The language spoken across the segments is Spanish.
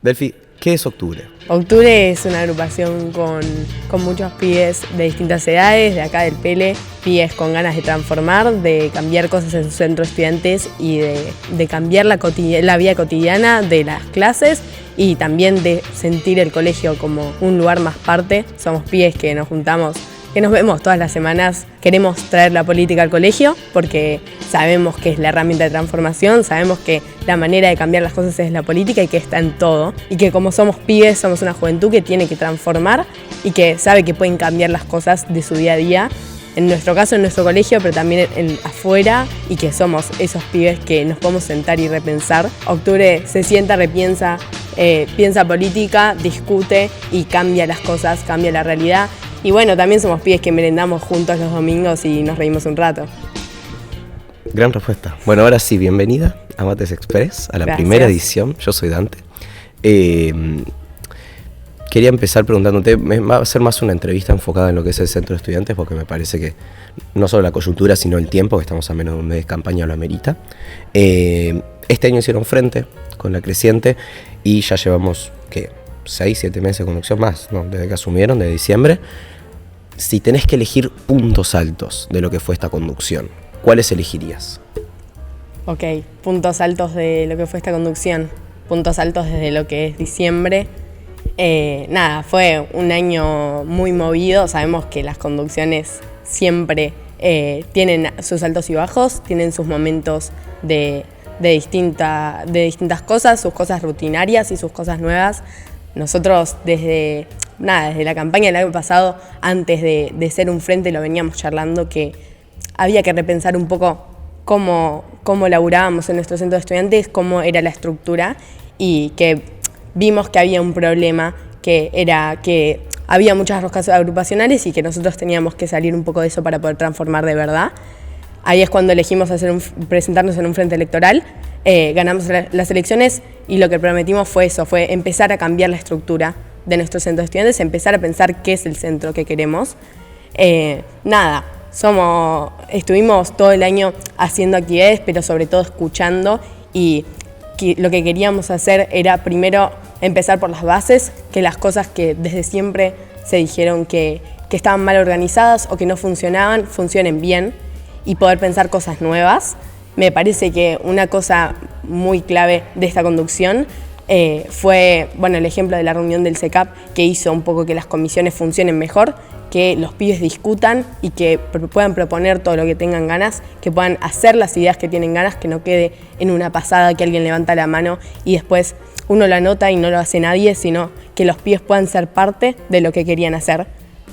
Delphi, ¿qué es Octubre? Octubre es una agrupación con muchos pibes de distintas edades, de acá del Pele, pibes con ganas de transformar, de cambiar cosas en sus centros estudiantes y de cambiar la vida cotidiana de las clases y también de sentir el colegio como un lugar más parte. Somos pibes que nos juntamos, que nos vemos todas las semanas. Queremos traer la política al colegio porque sabemos que es la herramienta de transformación, sabemos que la manera de cambiar las cosas es la política y que está en todo. Y que como somos pibes, somos una juventud que tiene que transformar y que sabe que pueden cambiar las cosas de su día a día. En nuestro caso, en nuestro colegio, pero también afuera, y que somos esos pibes que nos podemos sentar y repensar. Octubre se sienta, repiensa, piensa política, discute y cambia las cosas, cambia la realidad. Y bueno, también somos pibes que merendamos juntos los domingos y nos reímos un rato. Gran respuesta. Bueno, ahora sí, bienvenida a Mates Express, a la Gracias. primera edición. Yo soy Dante. Quería empezar preguntándote, va a ser más una entrevista enfocada en lo que es el centro de estudiantes, porque me parece que no solo la coyuntura, sino el tiempo, que estamos a menos de un mes de campaña, lo amerita. Este año hicieron frente con la creciente y ya llevamos, ¿qué? 6, 7 meses de conducción más, ¿no? Desde que asumieron, de diciembre. Si tenés que elegir puntos altos de lo que fue esta conducción, ¿cuáles elegirías? Ok, puntos altos de lo que fue esta conducción, puntos altos desde lo que es diciembre. Fue un año muy movido. Sabemos que las conducciones siempre tienen sus altos y bajos, tienen sus momentos de distintas cosas, sus cosas rutinarias y sus cosas nuevas. Nosotros desde la campaña del año pasado, antes de ser un frente, lo veníamos charlando, que había que repensar un poco cómo laburábamos en nuestro centro de estudiantes, cómo era la estructura, y que vimos que había un problema, que era que había muchas roscas agrupacionales y que nosotros teníamos que salir un poco de eso para poder transformar de verdad. Ahí es cuando elegimos presentarnos en un frente electoral, ganamos las elecciones y lo que prometimos fue eso, fue empezar a cambiar la estructura de nuestro centro de estudiantes, empezar a pensar qué es el centro que queremos. Estuvimos todo el año haciendo actividades, pero sobre todo escuchando, y lo que queríamos hacer era primero empezar por las bases, que las cosas que desde siempre se dijeron que estaban mal organizadas o que no funcionaban, funcionen bien, y poder pensar cosas nuevas. Me parece que una cosa muy clave de esta conducción fue el ejemplo de la reunión del CECAP, que hizo un poco que las comisiones funcionen mejor, que los pibes discutan y que puedan proponer todo lo que tengan ganas, que puedan hacer las ideas que tienen ganas, que no quede en una pasada que alguien levanta la mano y después uno lo anota y no lo hace nadie, sino que los pibes puedan ser parte de lo que querían hacer.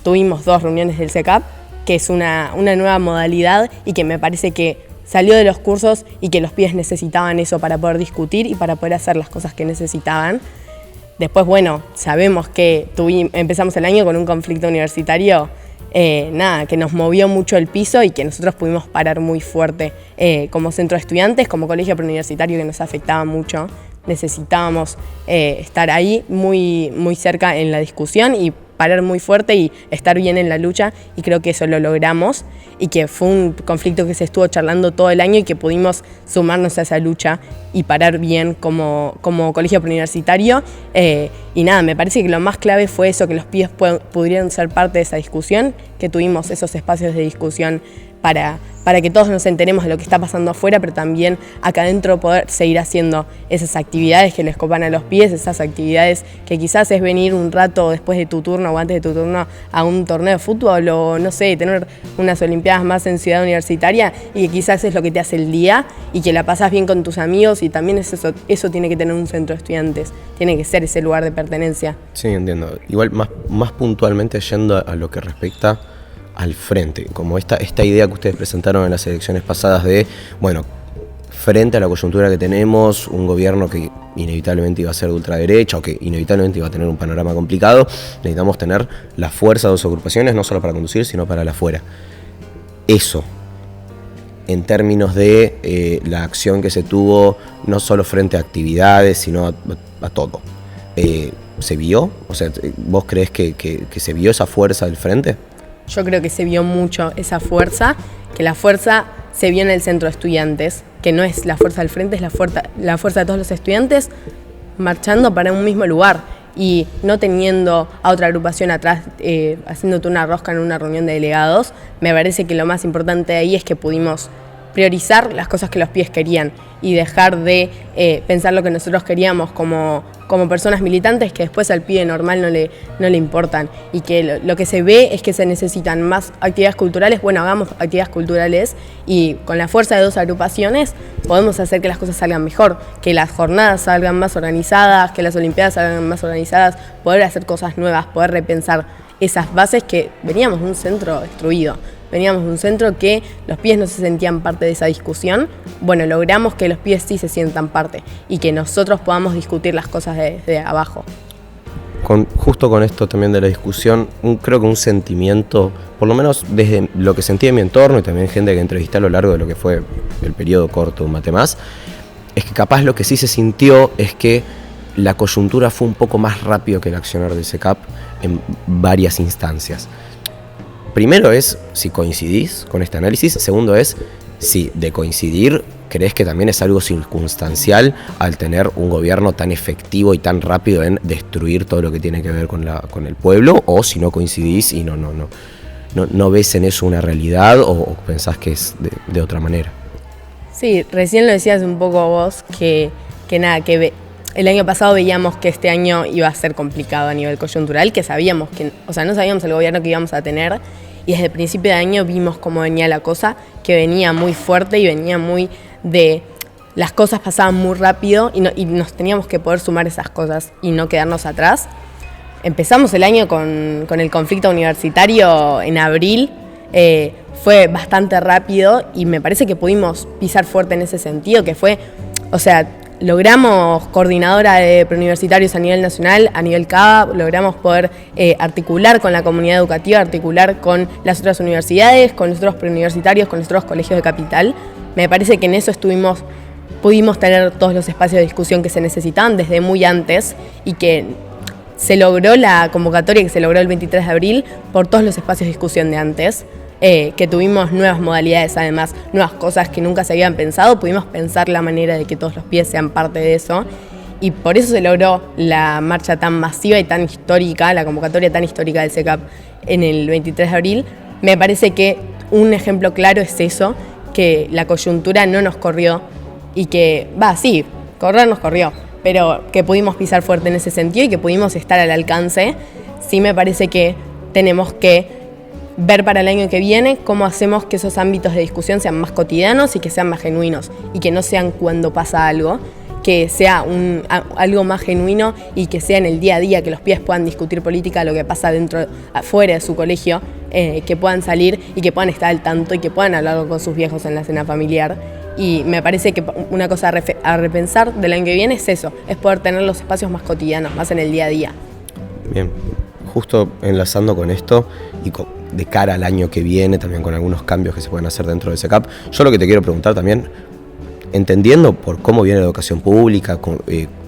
Tuvimos 2 reuniones del CECAP, que es una nueva modalidad y que me parece que salió de los cursos y que los pibes necesitaban eso para poder discutir y para poder hacer las cosas que necesitaban. Después, sabemos que empezamos el año con un conflicto universitario, que nos movió mucho el piso y que nosotros pudimos parar muy fuerte como centro de estudiantes, como colegio preuniversitario, que nos afectaba mucho. Necesitábamos estar ahí muy, muy cerca en la discusión y parar muy fuerte y estar bien en la lucha, y creo que eso lo logramos y que fue un conflicto que se estuvo charlando todo el año y que pudimos sumarnos a esa lucha y parar bien como colegio preuniversitario. Me parece que lo más clave fue eso, que los pibes pudieran ser parte de esa discusión, que tuvimos esos espacios de discusión para que todos nos enteremos de lo que está pasando afuera, pero también acá adentro poder seguir haciendo esas actividades que les copan a los pibes, esas actividades que quizás es venir un rato después de tu turno o antes de tu turno a un torneo de fútbol, o no sé, tener unas olimpiadas más en Ciudad Universitaria, y que quizás es lo que te hace el día y que la pasás bien con tus amigos, y también eso tiene que tener un centro de estudiantes, tiene que ser ese lugar de pertenencia. Sí, entiendo. Igual más puntualmente yendo a lo que respecta al frente, como esta idea que ustedes presentaron en las elecciones pasadas de, frente a la coyuntura que tenemos, un gobierno que inevitablemente iba a ser de ultraderecha o que inevitablemente iba a tener un panorama complicado, necesitamos tener la fuerza de 2 agrupaciones, no solo para conducir, sino para la afuera. Eso, en términos de la acción que se tuvo, no solo frente a actividades, sino a todo. ¿Se vio? O sea, ¿vos crees que se vio esa fuerza del frente? Yo creo que se vio mucho esa fuerza, que la fuerza se vio en el centro de estudiantes, que no es la fuerza del frente, es la fuerza de todos los estudiantes, marchando para un mismo lugar y no teniendo a otra agrupación atrás haciéndote una rosca en una reunión de delegados. Me parece que lo más importante de ahí es que pudimos priorizar las cosas que los pibes querían y dejar de pensar lo que nosotros queríamos como personas militantes, que después al pibe normal no le importan, y que lo que se ve es que se necesitan más actividades culturales. Bueno, hagamos actividades culturales y con la fuerza de 2 agrupaciones podemos hacer que las cosas salgan mejor, que las jornadas salgan más organizadas, que las olimpiadas salgan más organizadas, poder hacer cosas nuevas, poder repensar esas bases que veníamos de un centro destruido. Veníamos de un centro que los pibes no se sentían parte de esa discusión. Bueno, logramos que los pibes sí se sientan parte y que nosotros podamos discutir las cosas desde abajo. Justo con esto también de la discusión, creo que un sentimiento, por lo menos desde lo que sentí en mi entorno y también gente que entrevisté a lo largo de lo que fue el periodo corto de un Mate Más, es que capaz lo que sí se sintió es que la coyuntura fue un poco más rápido que el accionar del SECAP en varias instancias. Primero es si coincidís con este análisis. Segundo es si de coincidir crees que también es algo circunstancial al tener un gobierno tan efectivo y tan rápido en destruir todo lo que tiene que ver con el pueblo, o si no coincidís y no ves en eso una realidad o pensás que es de otra manera. Sí, recién lo decías un poco vos que el año pasado veíamos que este año iba a ser complicado a nivel coyuntural, que sabíamos que, o sea, no sabíamos el gobierno que íbamos a tener, y desde el principio de año vimos cómo venía la cosa, que venía muy fuerte y venía muy de... Las cosas pasaban muy rápido y nos teníamos que poder sumar esas cosas y no quedarnos atrás. Empezamos el año con el conflicto universitario en abril, fue bastante rápido y me parece que pudimos pisar fuerte en ese sentido, que fue, o sea, logramos coordinadora de preuniversitarios a nivel nacional, a nivel CABA, logramos poder articular con la comunidad educativa, articular con las otras universidades, con los otros preuniversitarios, con los otros colegios de capital. Me parece que en eso pudimos tener todos los espacios de discusión que se necesitaban desde muy antes y que se logró la convocatoria que se logró el 23 de abril por todos los espacios de discusión de antes. Que tuvimos nuevas modalidades, además, nuevas cosas que nunca se habían pensado, pudimos pensar la manera de que todos los pies sean parte de eso, y por eso se logró la marcha tan masiva y tan histórica, la convocatoria tan histórica del SECAP en el 23 de abril. Me parece que un ejemplo claro es eso, que la coyuntura no nos corrió, y que, sí, correr nos corrió, pero que pudimos pisar fuerte en ese sentido y que pudimos estar al alcance. Sí me parece que tenemos que ver para el año que viene cómo hacemos que esos ámbitos de discusión sean más cotidianos y que sean más genuinos y que no sean cuando pasa algo, que sea algo más genuino y que sea en el día a día, que los pibes puedan discutir política, lo que pasa afuera de su colegio, que puedan salir y que puedan estar al tanto y que puedan hablarlo con sus viejos en la cena familiar. Y me parece que una cosa a repensar del año que viene es eso, es poder tener los espacios más cotidianos, más en el día a día. Bien, justo enlazando con esto y de cara al año que viene, también con algunos cambios que se pueden hacer dentro del SECAP, yo lo que te quiero preguntar también, entendiendo por cómo viene la educación pública,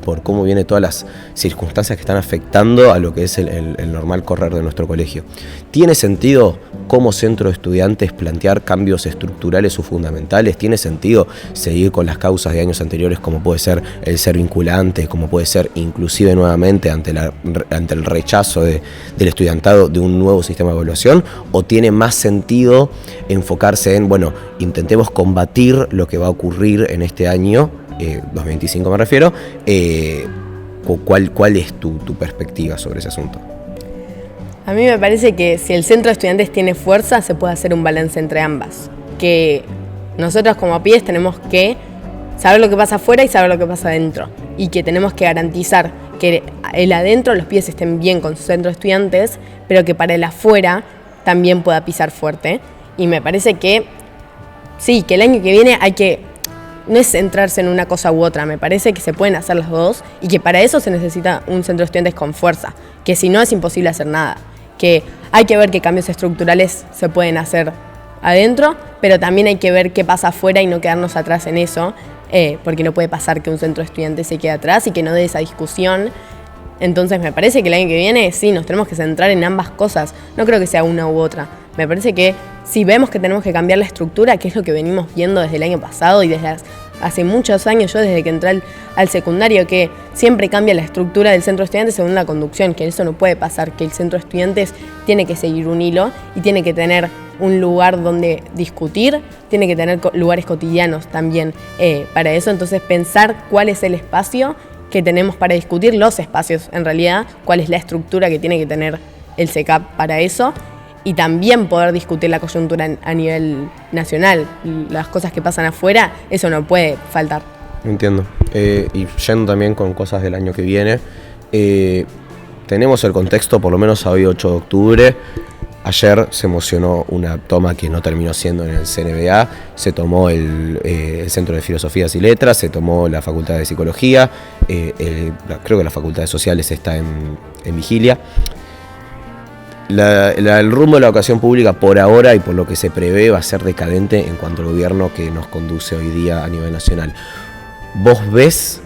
por cómo vienen todas las circunstancias que están afectando a lo que es el normal correr de nuestro colegio, ¿tiene sentido como centro de estudiantes plantear cambios estructurales o fundamentales? ¿Tiene sentido seguir con las causas de años anteriores, como puede ser el ser vinculante, como puede ser inclusive nuevamente ante el rechazo del estudiantado de un nuevo sistema de evaluación? ¿O tiene más sentido enfocarse en, intentemos combatir lo que va a ocurrir en este año, 2025 me refiero? ¿Cuál es tu perspectiva sobre ese asunto? A mí me parece que si el centro de estudiantes tiene fuerza, se puede hacer un balance entre ambas. Que nosotros como pibes tenemos que saber lo que pasa afuera y saber lo que pasa adentro. Y que tenemos que garantizar que el adentro los pibes estén bien con su centro de estudiantes, pero que para el afuera también pueda pisar fuerte. Y me parece que sí, que el año que viene no es centrarse en una cosa u otra, me parece que se pueden hacer las dos y que para eso se necesita un centro de estudiantes con fuerza, que si no es imposible hacer nada, que hay que ver qué cambios estructurales se pueden hacer adentro, pero también hay que ver qué pasa afuera y no quedarnos atrás en eso, porque no puede pasar que un centro de estudiantes se quede atrás y que no dé esa discusión. Entonces me parece que el año que viene sí, nos tenemos que centrar en ambas cosas, no creo que sea una u otra. Me parece que si vemos que tenemos que cambiar la estructura, que es lo que venimos viendo desde el año pasado y desde hace muchos años, yo desde que entré al secundario, que siempre cambia la estructura del centro de estudiantes según la conducción, que eso no puede pasar, que el centro de estudiantes tiene que seguir un hilo y tiene que tener un lugar donde discutir, tiene que tener lugares cotidianos también para eso. Entonces pensar cuál es el espacio que tenemos para discutir, los espacios en realidad, cuál es la estructura que tiene que tener el CECAP para eso, y también poder discutir la coyuntura a nivel nacional, las cosas que pasan afuera, eso no puede faltar. Entiendo. Y yendo también con cosas del año que viene, tenemos el contexto, por lo menos hoy 8 de octubre, ayer se emocionó una toma que no terminó siendo en el CNBA, se tomó el Centro de Filosofías y Letras, se tomó la Facultad de Psicología, creo que la Facultad de Sociales está en vigilia. El rumbo de la educación pública por ahora y por lo que se prevé va a ser decadente en cuanto al gobierno que nos conduce hoy día a nivel nacional. ¿Vos ves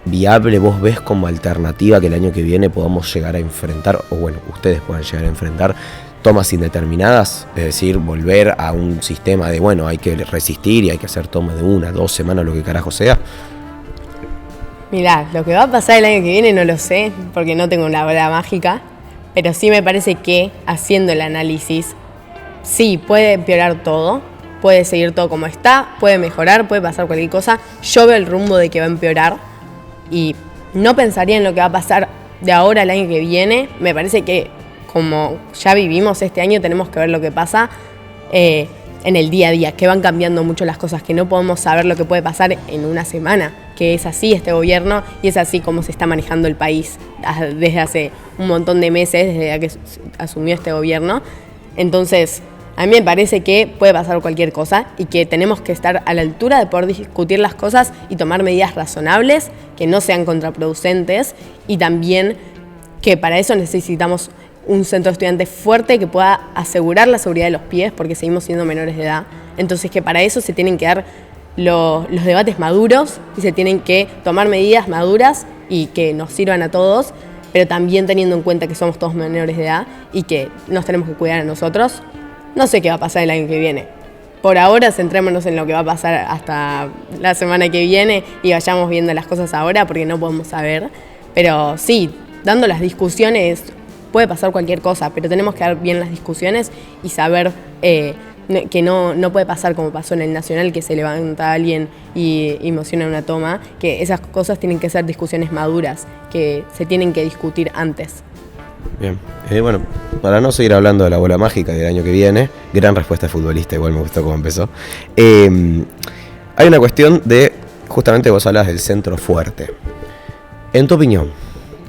viable, vos ves como alternativa que el año que viene podamos llegar a enfrentar, o bueno, ustedes puedan llegar a enfrentar tomas indeterminadas? Es decir, volver a un sistema de, bueno, hay que resistir y hay que hacer tomas de 1, 2 semanas, lo que carajo sea. Mirá, lo que va a pasar el año que viene no lo sé, porque no tengo una bola mágica. Pero sí me parece que, haciendo el análisis, sí, puede empeorar todo, puede seguir todo como está, puede mejorar, puede pasar cualquier cosa. Yo veo el rumbo de que va a empeorar y no pensaría en lo que va a pasar de ahora al año que viene. Me parece que, como ya vivimos este año, tenemos que ver lo que pasa en el día a día, que van cambiando mucho las cosas, que no podemos saber lo que puede pasar en una semana, que es así este gobierno y es así como se está manejando el país desde hace un montón de meses, desde que asumió este gobierno. Entonces, a mí me parece que puede pasar cualquier cosa y que tenemos que estar a la altura de poder discutir las cosas y tomar medidas razonables, que no sean contraproducentes, y también que para eso necesitamos un centro de estudiantes fuerte que pueda asegurar la seguridad de los pibes, porque seguimos siendo menores de edad. Entonces, que para eso se tienen que dar los debates maduros y se tienen que tomar medidas maduras y que nos sirvan a todos, pero también teniendo en cuenta que somos todos menores de edad y que nos tenemos que cuidar a nosotros. No sé qué va a pasar el año que viene. Por ahora centrémonos en lo que va a pasar hasta la semana que viene y vayamos viendo las cosas ahora, porque no podemos saber. Pero sí, dando las discusiones puede pasar cualquier cosa, pero tenemos que dar bien las discusiones y saber que no puede pasar como pasó en el Nacional, que se levanta alguien y emociona una toma, que esas cosas tienen que ser discusiones maduras, que se tienen que discutir antes. Bien, bueno, para no seguir hablando de la bola mágica del año que viene, gran respuesta de futbolista, igual me gustó cómo empezó. Hay una cuestión de, justamente vos hablas del centro fuerte. En tu opinión,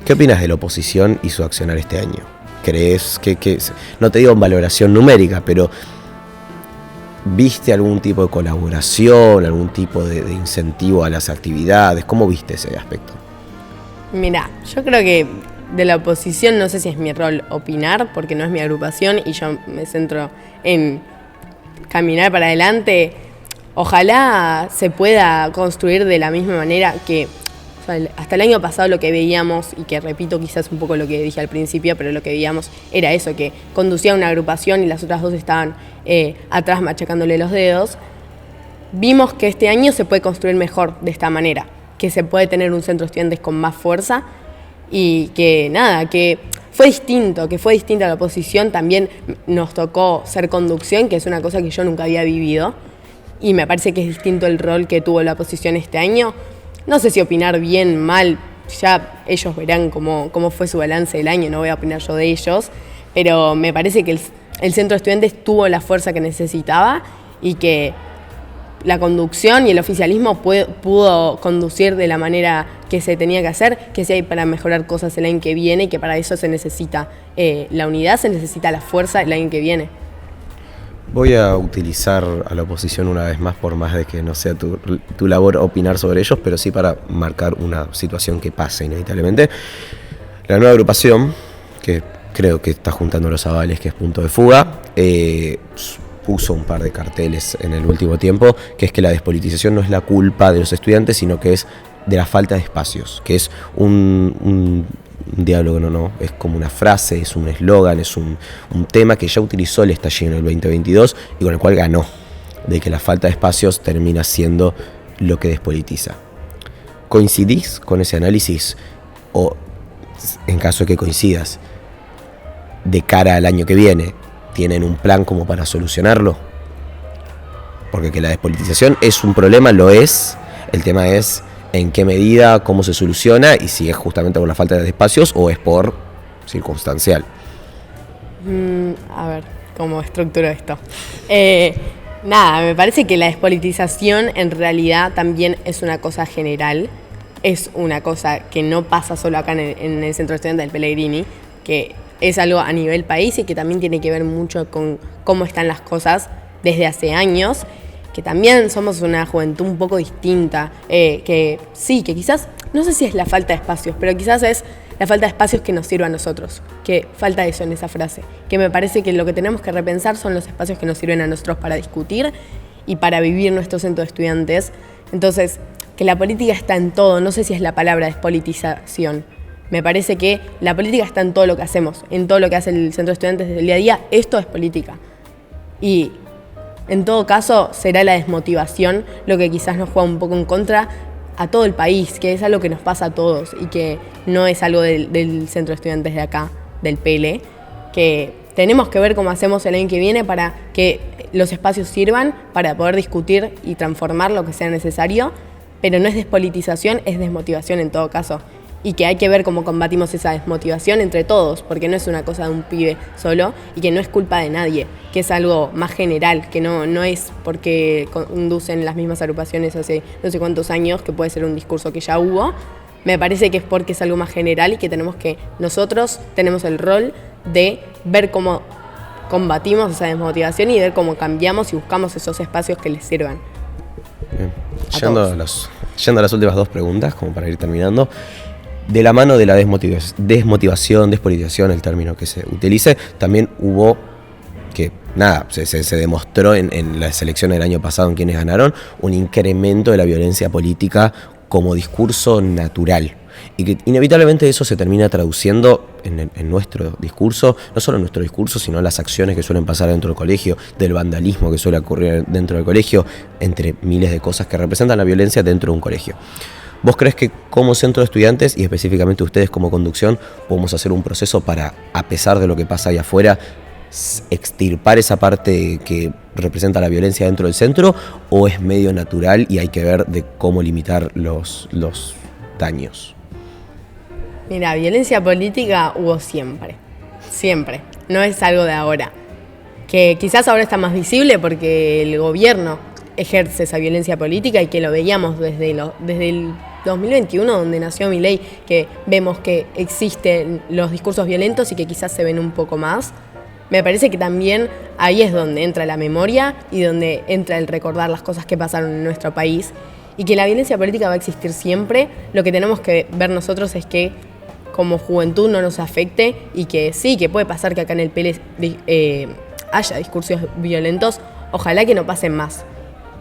¿qué opinas de la oposición y su accionar este año? ¿Crees que no te digo en valoración numérica, pero viste algún tipo de colaboración, algún tipo de incentivo a las actividades? ¿Cómo viste ese aspecto? Mirá, yo creo que de la oposición no sé si es mi rol opinar, porque no es mi agrupación y yo me centro en caminar para adelante. Ojalá se pueda construir de la misma manera que, o sea, hasta el año pasado lo que veíamos, y que repito quizás un poco lo que dije al principio, pero lo que veíamos era eso, que conducía una agrupación y las otras dos estaban atrás machacándole los dedos. Vimos que este año se puede construir mejor de esta manera, que se puede tener un centro de estudiantes con más fuerza y que nada, que fue distinta a la oposición. También nos tocó ser conducción, que es una cosa que yo nunca había vivido, y me parece que es distinto el rol que tuvo la oposición este año. No sé si opinar bien, mal, ya ellos verán cómo fue su balance del año, no voy a opinar yo de ellos, pero me parece que el centro de estudiantes tuvo la fuerza que necesitaba y que la conducción y el oficialismo pudo conducir de la manera que se tenía que hacer, que sí hay para mejorar cosas el año que viene y que para eso se necesita la unidad, se necesita la fuerza el año que viene. Voy a utilizar a la oposición una vez más, por más de que no sea tu labor opinar sobre ellos, pero sí para marcar una situación que pase inevitablemente. La nueva agrupación, que creo que está juntando los avales, que es Punto de Fuga, puso un par de carteles en el último tiempo, que es que la despolitización no es la culpa de los estudiantes, sino que es de la falta de espacios, que es un diálogo, no, es como una frase, es un eslogan, es un tema que ya utilizó el estallido en el 2022 y con el cual ganó, de que la falta de espacios termina siendo lo que despolitiza. ¿Coincidís con ese análisis? O, en caso de que coincidas, de cara al año que viene, ¿tienen un plan como para solucionarlo? Porque que la despolitización es un problema, lo es. El tema es en qué medida, cómo se soluciona y si es justamente por la falta de espacios o es por circunstancial. A ver, ¿cómo estructuro esto? Nada, me parece que la despolitización en realidad también es una cosa general. Es una cosa que no pasa solo acá en el Centro de Estudiantes del Pellegrini, que es algo a nivel país y que también tiene que ver mucho con cómo están las cosas desde hace años, que también somos una juventud un poco distinta, que sí, que quizás, no sé si es la falta de espacios, pero quizás es la falta de espacios que nos sirva a nosotros, que falta eso en esa frase, que me parece que lo que tenemos que repensar son los espacios que nos sirven a nosotros para discutir y para vivir nuestro centro de estudiantes. Entonces, que la política está en todo, no sé si es la palabra despolitización. Me parece que la política está en todo lo que hacemos, en todo lo que hace el centro de estudiantes desde el día a día. Esto es política. Y en todo caso será la desmotivación lo que quizás nos juega un poco en contra a todo el país, que es algo que nos pasa a todos y que no es algo del centro de estudiantes de acá, del PL, que tenemos que ver cómo hacemos el año que viene para que los espacios sirvan para poder discutir y transformar lo que sea necesario, pero no es despolitización, es desmotivación en todo caso. Y que hay que ver cómo combatimos esa desmotivación entre todos, porque no es una cosa de un pibe solo y que no es culpa de nadie, que es algo más general, que no es porque conducen las mismas agrupaciones hace no sé cuántos años, que puede ser un discurso que ya hubo. Me parece que es porque es algo más general y que nosotros tenemos el rol de ver cómo combatimos esa desmotivación y ver cómo cambiamos y buscamos esos espacios que les sirvan. Bien. Yendo a las últimas dos preguntas, como para ir terminando. De la mano de la desmotivación, despolitización, el término que se utilice, también hubo que, se demostró en las elecciones del año pasado en quienes ganaron, un incremento de la violencia política como discurso natural. Y que inevitablemente eso se termina traduciendo en nuestro discurso, no solo en nuestro discurso, sino en las acciones que suelen pasar dentro del colegio, del vandalismo que suele ocurrir dentro del colegio, entre miles de cosas que representan la violencia dentro de un colegio. ¿Vos crees que como centro de estudiantes, y específicamente ustedes como conducción, podemos hacer un proceso para, a pesar de lo que pasa ahí afuera, extirpar esa parte que representa la violencia dentro del centro, o es medio natural y hay que ver de cómo limitar los daños? Mira, violencia política hubo siempre, no es algo de ahora, que quizás ahora está más visible porque el gobierno ejerce esa violencia política y que lo veíamos desde el 2021, donde nació Milei, que vemos que existen los discursos violentos y que quizás se ven un poco más. Me parece que también ahí es donde entra la memoria y donde entra el recordar las cosas que pasaron en nuestro país y que la violencia política va a existir siempre. Lo que tenemos que ver nosotros es que como juventud no nos afecte y que sí, que puede pasar que acá en el PL haya discursos violentos, ojalá que no pasen más.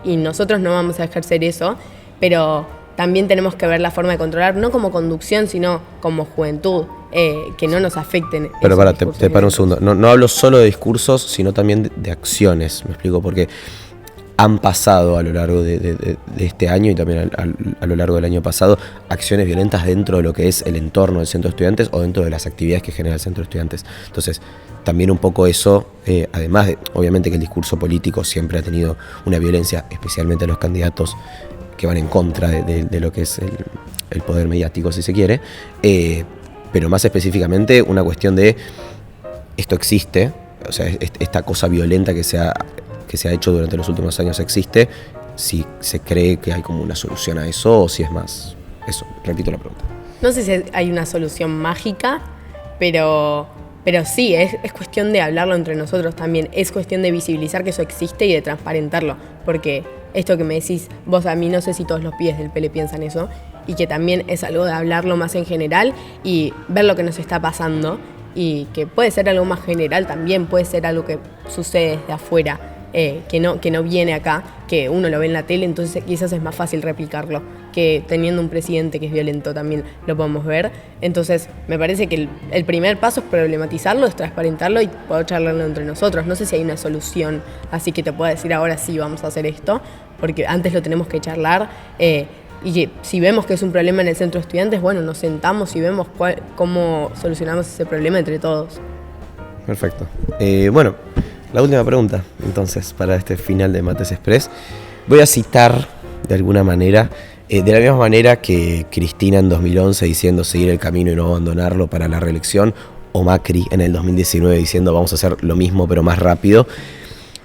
Y nosotros no vamos a ejercer eso, pero también tenemos que ver la forma de controlar, no como conducción, sino como juventud, que no nos afecten. Pero te paro un segundo. No hablo solo de discursos, sino también de acciones. Me explico, porque han pasado a lo largo de este año y también a lo largo del año pasado acciones violentas dentro de lo que es el entorno del centro de estudiantes o dentro de las actividades que genera el centro de estudiantes. Entonces, también un poco eso, además de, obviamente que el discurso político siempre ha tenido una violencia, especialmente a los candidatos que van en contra de lo que es el poder mediático, si se quiere, pero más específicamente una cuestión de esto existe, o sea, esta cosa violenta que se ha hecho durante los últimos años existe, si se cree que hay como una solución a eso o si es más eso. Repito la pregunta. No sé si hay una solución mágica, pero sí, es cuestión de hablarlo entre nosotros también, es cuestión de visibilizar que eso existe y de transparentarlo, porque esto que me decís vos a mí, no sé si todos los pibes del PL piensan eso, y que también es algo de hablarlo más en general y ver lo que nos está pasando, y que puede ser algo más general también, puede ser algo que sucede desde afuera, que no viene acá, que uno lo ve en la tele, entonces quizás es más fácil replicarlo, que teniendo un presidente que es violento también lo podemos ver. Entonces me parece que el primer paso es problematizarlo, es transparentarlo y poder charlarlo entre nosotros. No sé si hay una solución así que te pueda decir ahora sí vamos a hacer esto, porque antes lo tenemos que charlar. Y que si vemos que es un problema en el centro de estudiantes, bueno, nos sentamos y vemos cómo solucionamos ese problema entre todos. Perfecto. Bueno, la última pregunta, entonces, para este final de Mates Express. Voy a citar, de alguna manera, de la misma manera que Cristina en 2011 diciendo seguir el camino y no abandonarlo para la reelección, o Macri en el 2019 diciendo vamos a hacer lo mismo pero más rápido.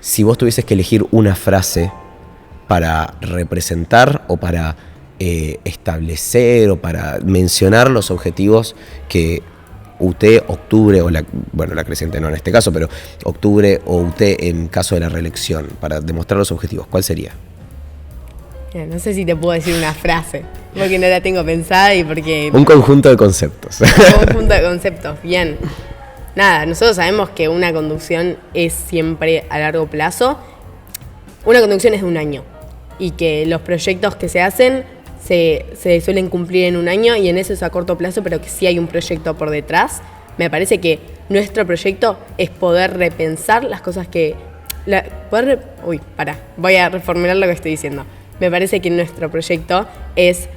Si vos tuvieses que elegir una frase para representar o para establecer o para mencionar los objetivos que UT, octubre, o la creciente no en este caso, pero octubre o UT en caso de la reelección, para demostrar los objetivos, ¿cuál sería? No sé si te puedo decir una frase, porque no la tengo pensada y porque... Un conjunto de conceptos. Un conjunto de conceptos, bien. Nada, nosotros sabemos que una conducción es siempre a largo plazo. Una conducción es de un año y que los proyectos que se hacen se suelen cumplir en un año y en eso es a corto plazo, pero que sí hay un proyecto por detrás. Me parece que nuestro proyecto es poder repensar las cosas que... voy a reformular lo que estoy diciendo. Me parece que nuestro proyecto es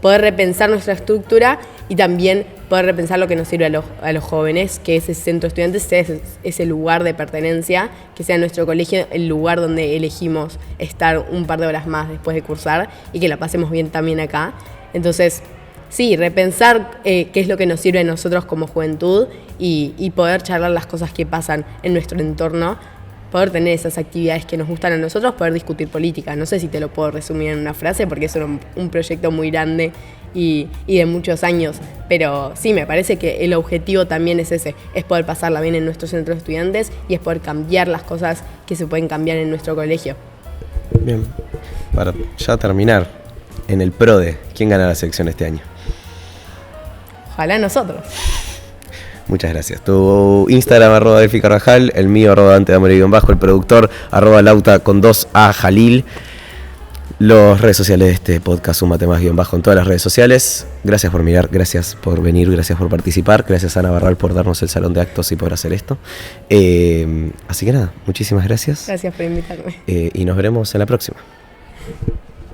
poder repensar nuestra estructura y también poder repensar lo que nos sirve a los jóvenes, que ese centro de estudiantes sea ese lugar de pertenencia, que sea nuestro colegio el lugar donde elegimos estar un par de horas más después de cursar y que la pasemos bien también acá. Entonces, sí, repensar qué es lo que nos sirve a nosotros como juventud y poder charlar las cosas que pasan en nuestro entorno, poder tener esas actividades que nos gustan a nosotros, poder discutir política. No sé si te lo puedo resumir en una frase porque es un proyecto muy grande y de muchos años, pero sí, me parece que el objetivo también es ese, es poder pasarla bien en nuestro centro de estudiantes y es poder cambiar las cosas que se pueden cambiar en nuestro colegio. Bien, para ya terminar, en el PRODE, ¿quién gana la selección este año? Ojalá nosotros. Muchas gracias. Tu Instagram, @Delphi Carvajal, el mío, @Dante de Amore_, el productor, @Lauta con 2A Jalil. Las redes sociales de este podcast, Súmate Más_ en todas las redes sociales. Gracias por mirar, gracias por venir, gracias por participar. Gracias a Ana Barral por darnos el salón de actos y por hacer esto. Así que nada, muchísimas gracias. Gracias por invitarme. Y nos veremos en la próxima.